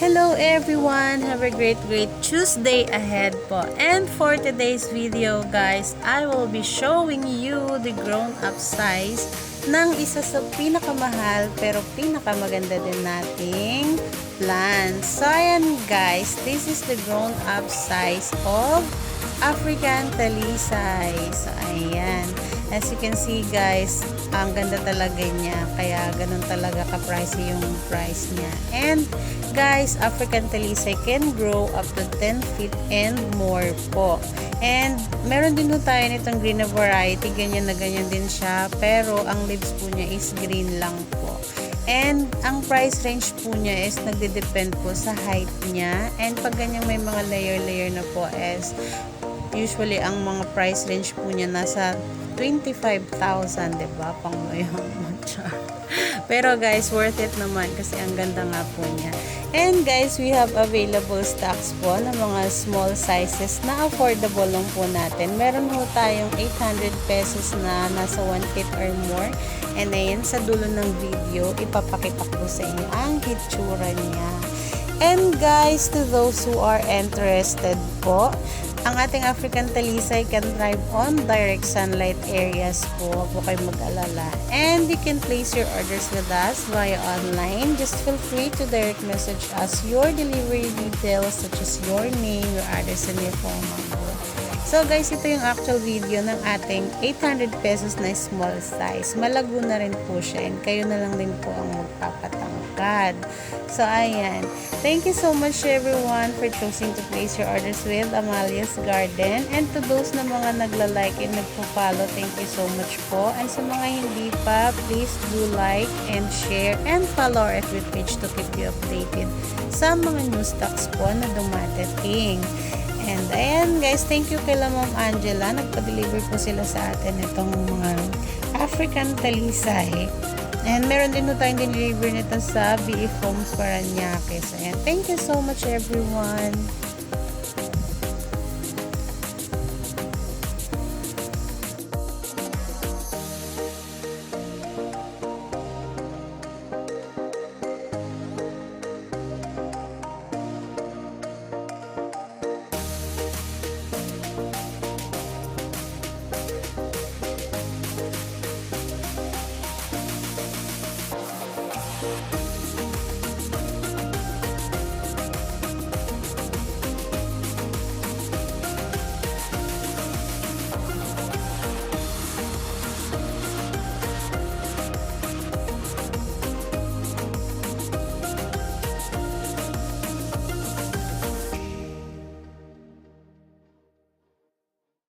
Hello everyone! Have a great Tuesday ahead po. And for today's video guys, I will be showing you the grown-up size ng isa sa pinakamahal pero pinakamaganda din nating plants. So ayan guys, this is the grown-up size of African talisay. So ayan. As you can see guys, ang ganda talaga niya. Kaya ganun talaga ka-pricey yung price niya. And guys, African talisay can grow up to 10 feet and more po. And meron din po tayo nitong green na variety. Ganyan na ganyan din siya. Pero ang leaves po niya is green lang po. And ang price range po niya is nagde-depend po sa height niya. And pag ganyan may mga layer na po is usually ang mga price range po niya nasa 25,000, diba? Pang mayaman siya. Pero guys, worth it naman kasi ang ganda nga po niya. And guys, we have available stocks po ng mga small sizes na affordable lang po natin. Meron po tayong 800 pesos na nasa 1 feet or more. And ayan, sa dulo ng video, ipapakita ko sa inyo ang hitsura niya. And guys, to those who are interested po, ang ating African talisay can thrive on direct sunlight areas po. Huwag po kayo mag-alala. And you can place your orders with us via online. Just feel free to direct message us your delivery details such as your name, your address, and your phone number. So guys, ito yung actual video ng ating 800 pesos na small size. Malago na rin po siya and kayo na lang din po ang magpapatangkad. So ayan. Thank you so much everyone for choosing to place your orders with Amalia's Garden. And to those na mga nagla-like and nagpo-follow, thank you so much po. And sa mga hindi pa, please do like and share and follow our FB page to keep you updated sa mga new stocks po na dumadating. And ayan guys, thank you kay Ma'am Angela. Nagpa-deliver po sila sa atin itong mga African talisay. And meron din po tayong deliver nito sa BE Foams Paranaque. So ayan, thank you so much everyone.